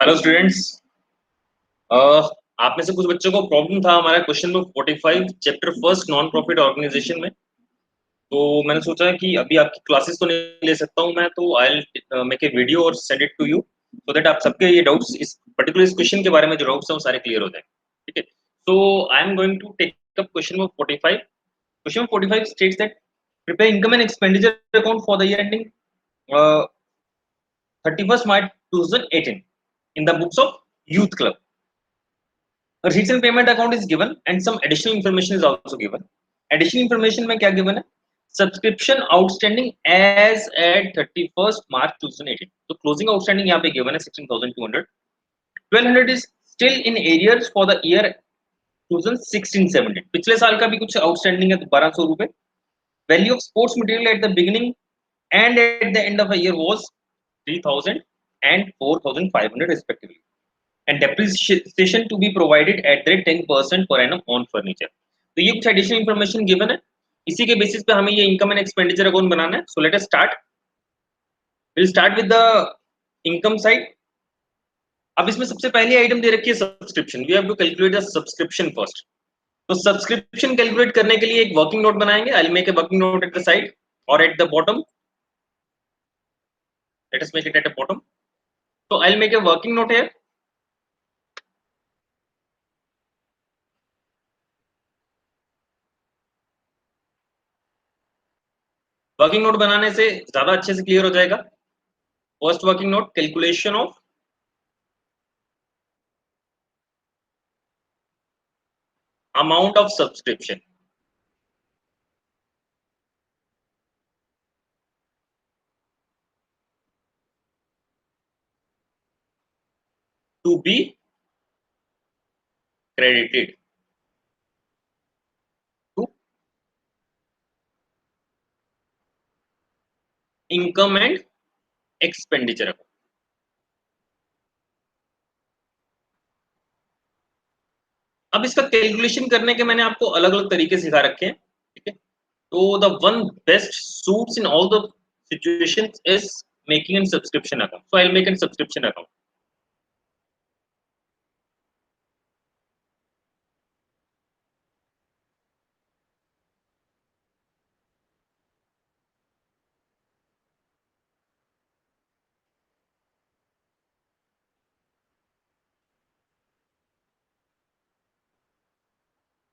Hello students. आप में से कुछ बच्चों को प्रॉब्लम था हमारा question number 45 chapter first non profit organisation में। तो मैंने सोचा कि अभी आपकी क्लासेस तो नहीं ले सकता हूं मैं, तो आई मेक ए वीडियो और send it to you so that आप सबके ये डाउट्स इस पर्टिकुलर इस क्वेश्चन के बारे में जो डाउट्स हैं वो सारे क्लियर हो जाए। ठीक है, तो I am going to take up question number 45। Question number 45 states that prepare income and expenditure account for the year ending 31st March 2018 in the books of youth club. A recent payment account is given and some additional information is also given. Additional information में क्या given है? Subscription outstanding as at 31st March 2018. तो closing outstanding यहाँ पे given है 16,200. 1,200 is still in arrears for the year 2016-17. पिछले साल का भी कुछ outstanding है तो 1,200 रुपए. Value of sports material at the beginning and at the end of the year was 3,000 and 4,500 respectively. And depreciation to be provided at the rate 10% per annum on furniture. तो ये कुछ एडिशनल इंफॉर्मेशन गिवन है, इसी के basis पे हमें ये income and expenditure account बनाना है. So let us start. Will start with the income side. अब इसमें सबसे पहली आइटम दे रखी है subscription. We have to calculate the subscription first. तो सब्सक्रिप्शन कैलकुलेट करने के लिए एक वर्किंग नोट बनाएंगे. I will make a working note at the side और at the bottom. Let us make it at the bottom. तो I will make a working note here. Working note बनाने से ज्यादा अच्छे से क्लियर हो जाएगा. First working note, calculation of amount of subscription to be credited to income and expenditure account. अब इसका कैलकुलेशन करने के मैंने आपको अलग अलग तरीके सिखा रखे हैं. ठीक है, तो the one best suits in all the situations is making an subscription account. So I will make an subscription account.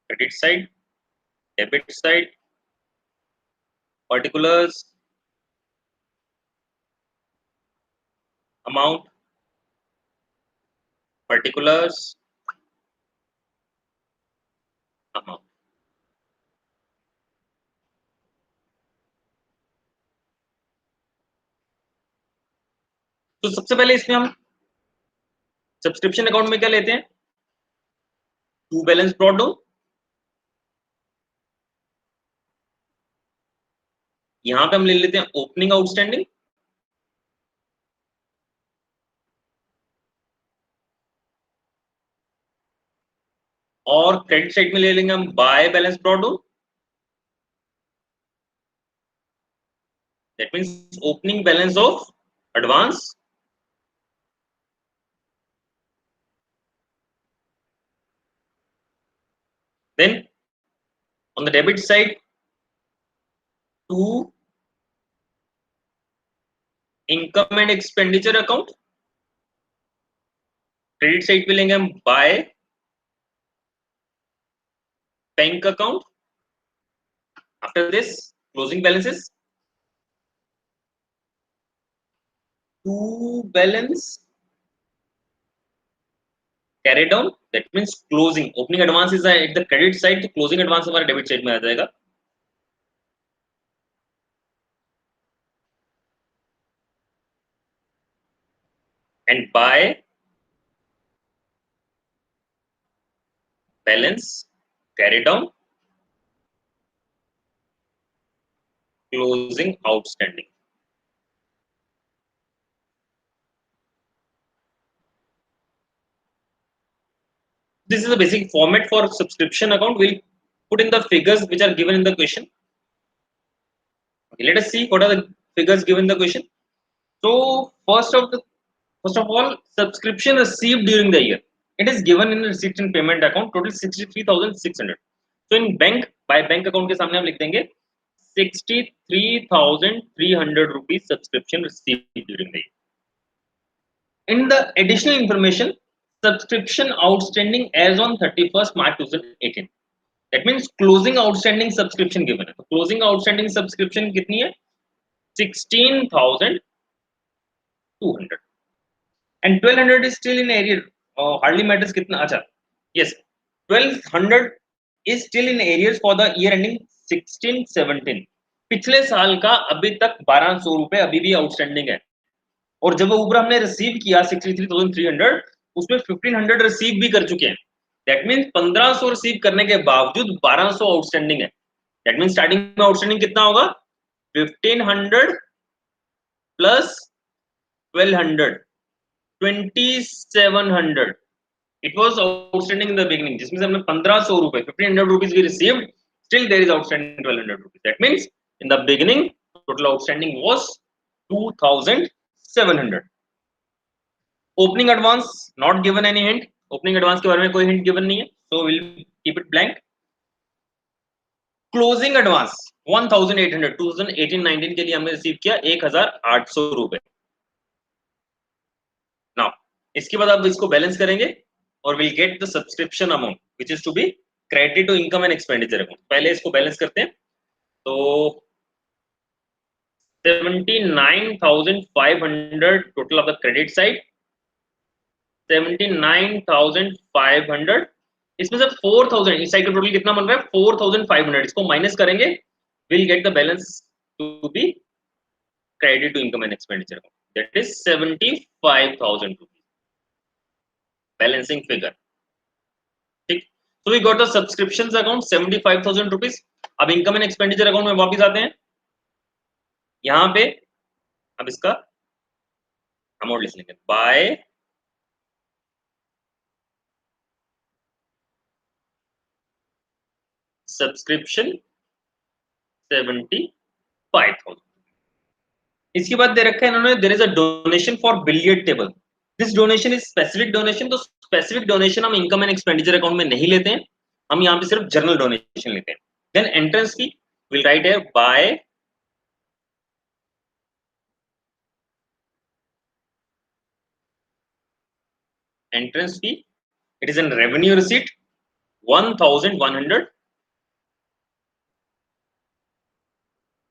Credit side, debit side, particulars, amount, particulars, amount. तो सबसे पहले इसमें हम सब्सक्रिप्शन अकाउंट में क्या लेते हैं? To balance brought down. यहां पे हम ले लेते हैं ओपनिंग आउटस्टैंडिंग. और क्रेडिट साइड में ले लेंगे हम by balance brought down. That means opening balance of advance. Then on the debit side, to income and expenditure account. Credit side पे लेंगे हम by bank account. After this closing balances to balance carry down. That means closing opening advance is at the credit side, तो closing advance हमारे debit side में आ जाएगा. And by balance carry down closing outstanding. This is the basic format for subscription account. We'll put in the figures which are given in the question. Okay, let us see what are the figures given in the question. So first of the First of all, subscription received during the year. It is given in receipt and payment account total 63,600. So in bank, by bank account के सामने हम लिख देंगे 63,300 rupees subscription received during the year. In the additional information, subscription outstanding as on 31st March 2018. That means closing outstanding subscription given है. तो closing outstanding subscription कितनी है? 16,200. And 1200 is still in arrear. Hardly matters कितना. अच्छा, yes, 1200 is still in arrears for the year ending 16-17. पिछले साल का अभी तक 1200 रुपए अभी भी आउटस्टैंडिंग है. और जब वो ऊपर हमने रिसीव किया 63,300, उसमें 1500 रिसीव भी कर चुके हैं. दैट मीन्स 1500 रिसीव करने के बावजूद 1200 आउटस्टैंडिंग है. दैट मीन्स स्टार्टिंग में आउटस्टैंडिंग कितना होगा? 1500 plus 1200, 2700. It was outstanding in the beginning. जिसमें से हमने 1500 रुपए, 1500 rupees we received. Still there is outstanding 1200 rupees. That means in the beginning total outstanding was 2700. Opening advance not given any hint. Opening advance के बारे में कोई hint given नहीं है. So we'll keep it blank. Closing advance 1800. 2018-19 के लिए हमने receive किया 1800 रुपए. Now इसके बाद आप इसको बैलेंस करेंगे और will get the subscription amount which is to be credit to income and expenditure account. पहले इसको बैलेंस करते हैं. तो 79,500 total of the credit side. 79,500. इसमें से 4,000 इस साइड का टोटल कितना बन रहा है? 4,500. इसको माइनस करेंगे, will get the balance to be credit to income and expenditure account. That is 75,000 rupees balancing figure. ठीक. So we got the subscriptions account 75,000 rupees. अब इनकम एंड एक्सपेंडिचर अकाउंट में वापस आते हैं. यहां पे अब इसका अमाउंट लिख लेंगे बाय सब्सक्रिप्शन 75,000. इसके बाद दे रखा है इन्होंने there is a donation for billiard table. This donation is specific donation. तो स्पेसिफिक डोनेशन हम इनकम एंड एक्सपेंडिचर अकाउंट में नहीं लेते हैं, हम यहाँ पे सिर्फ जनरल डोनेशन लेते हैं. Then entrance fee will write here by entrance fee. It is in revenue receipt 1,100.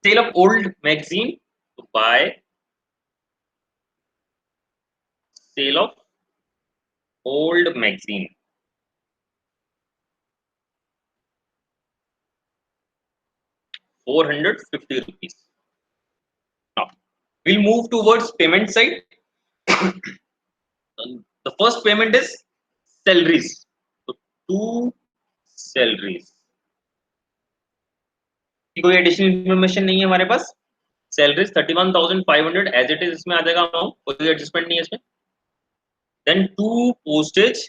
Sale of old magazine to buy sale of old magazine 450 rupees. Now we'll move towards payment side. The first payment is salaries. So 2 salaries. कोई additional information नहीं है हमारे पास. Salaries 31,500 as it is इसमें आ जाएगा amount, कोई adjustment नहीं है इसमें. Then 2 postage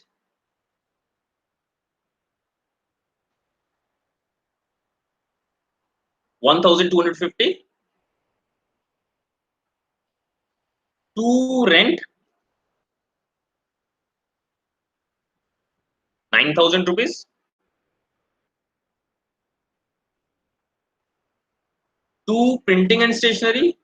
1,250. 2 rent 9,000 rupees. 2 printing and stationery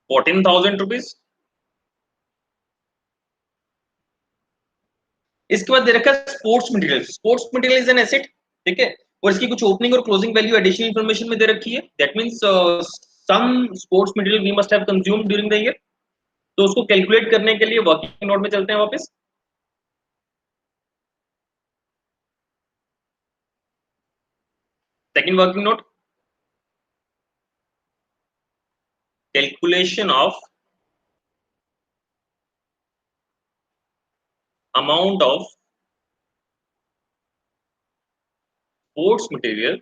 14,000 rupees. इसके बाद दे रखा है sports material. Sports material is an asset. ठीक है. और इसकी कुछ ओपनिंग और क्लोजिंग वैल्यू एडिशनल इंफॉर्मेशन में दे रखी है. That means some sports material we must have consumed during the year. तो उसको कैलकुलेट करने के लिए वर्किंग नोट में चलते हैं वापस. Second working note, calculation of amount of sports material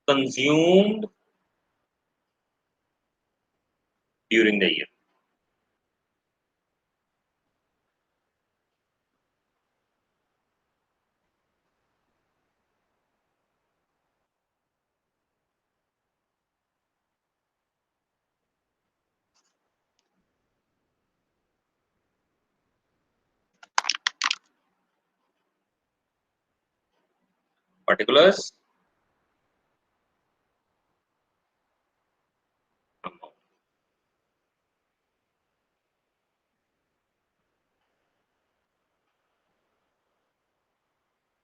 consumed during the year. particulars amount.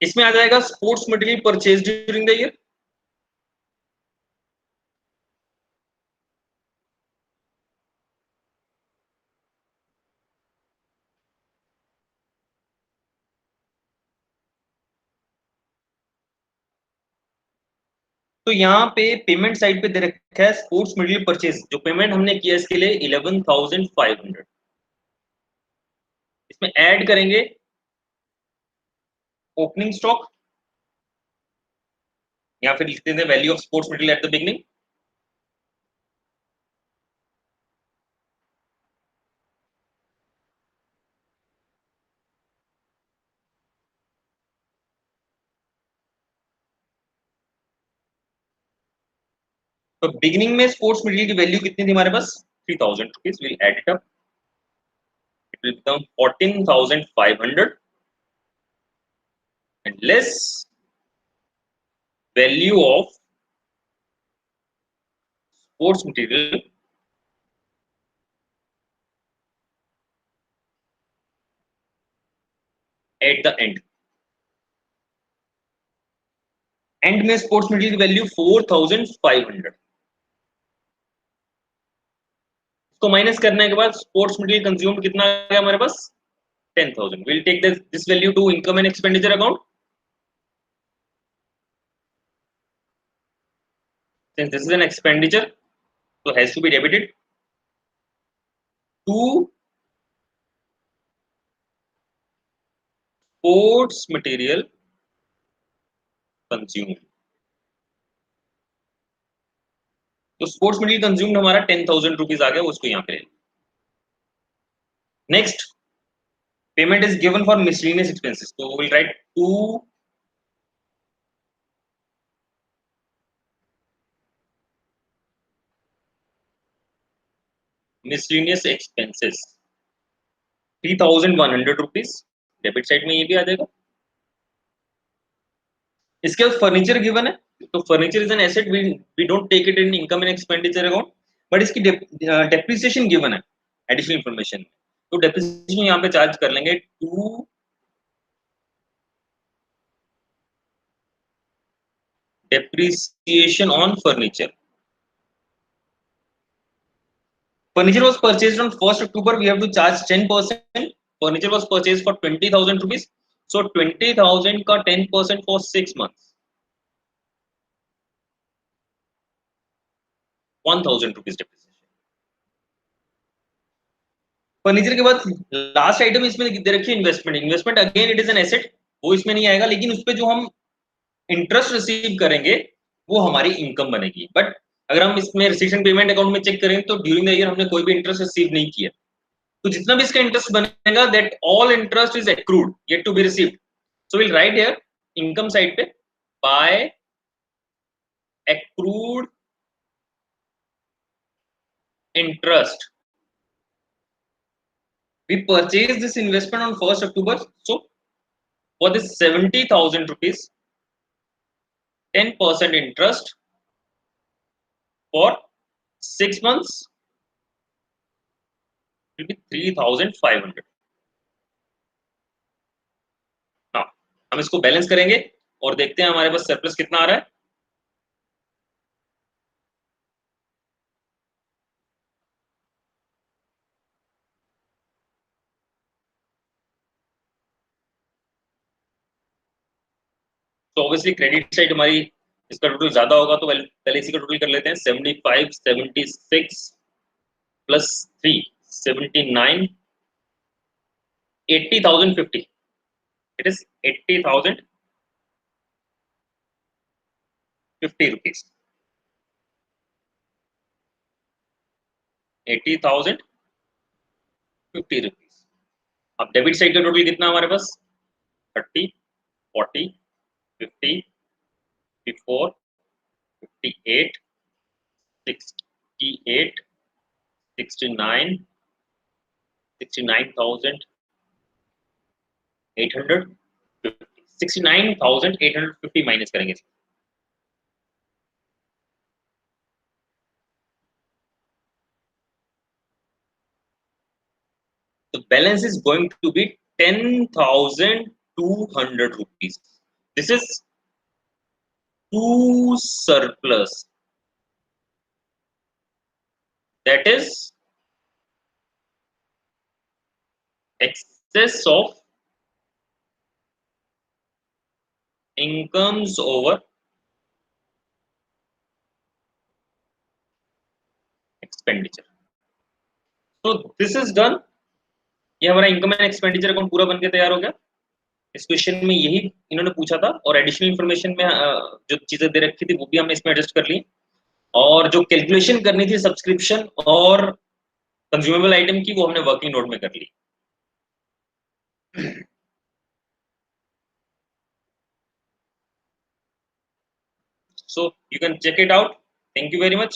इसमें आ जाएगा sports material purchase during the year. तो यहाँ पे पेमेंट साइड पे दे रखा है स्पोर्ट्स मटेरियल परचेज, जो पेमेंट हमने किया इसके लिए 11,500। इसमें ऐड करेंगे ओपनिंग स्टॉक, या फिर लिखते हैं value of sports material at the beginning. तो बिगिनिंग में स्पोर्ट्स मटेरियल की वैल्यू कितनी थी हमारे पास? 3,000 rupees. Will add it up, it will become 14,500 and less value of sports material at the end। And में स्पोर्ट्स मटेरियल की value 4,500। इसको माइनस करने के बाद स्पोर्ट्स मटेरियल कंज्यूम्ड कितना आ गया हमारे पास? 10,000। Will take this value to income and expenditure account. Since this is an expenditure, so has to be debited to sports material consumed। तो स्पोर्ट्स मटेरियल कंज्यूम्ड हमारा 10,000 रुपीज आ गया, उसको यहाँ पे। Next, payment is given for miscellaneous expenses, तो will write to miscellaneous expenses 3,100 rupees. Debit side में ये भी आ जाएगा। इसके बाद फर्नीचर गिवन है, तो furniture is an asset, we don't take it in income and expenditure account, but इसकी डेप्रिसिएशन गिवन है एडिशनल इंफॉर्मेशन। तो डेप्रिसिएशन यहाँ पे चार्ज कर लेंगे to depreciation on furniture। Furniture was purchased on 1st October. We have to charge 10%. Furniture was purchased for 20,000 rupees. So 20,000 का 10% for 6 months, 1,000 rupees depreciation। Furniture के बाद last item इसमें दे रखी है investment. Investment again it is an asset, वो इसमें नहीं आएगा, लेकिन उस पर जो हम इंटरेस्ट रिसीव करेंगे वो हमारी इनकम बनेगी। बट अगर हम इसमें रिसीशन पेमेंट अकाउंट में चेक करें तो ड्यूरिंग द ईयर हमने कोई भी इंटरेस्ट रिसीव नहीं किया। तो जितना भी इसका इंटरेस्ट बनेगा, that all interest is accrued yet to be received. So will write here income side पे by accrued interest we purchased this investment on 1st October, so for this 70,000 rupees 10% interest for 6 months will be 3,500। हाँ, हम इसको balance करेंगे और देखते हैं हमारे पास surplus कितना आ रहा है। तो ऑब्वियसली क्रेडिट साइड हमारी इसका टोटल ज्यादा होगा, तो पहले इसी का टोटल कर लेते हैं। 75 76 plus 3 79 80,050। It is 80,050 rupees. 80,050 rupees. अब डेबिट साइड का टोटल कितना हमारे पास? 30 40 50 54 58 68 69 69,850 69,850 माइनस करेंगे। The balance is going to be 10,200 rupees. This is to surplus. That is excess of incomes over expenditure. So this is done. ये हमारा income and expenditure account पूरा बनके तैयार हो गया। इस क्वेश्चन में यही इन्होंने पूछा था और एडिशनल इन्फॉर्मेशन में जो चीजें दे रखी थी वो भी हमने इसमें एडजस्ट कर ली, और जो कैलकुलेशन करनी थी सब्सक्रिप्शन और कंज्यूमेबल आइटम की वो हमने वर्किंग नोट में कर ली। So you can check it out. Thank you very much.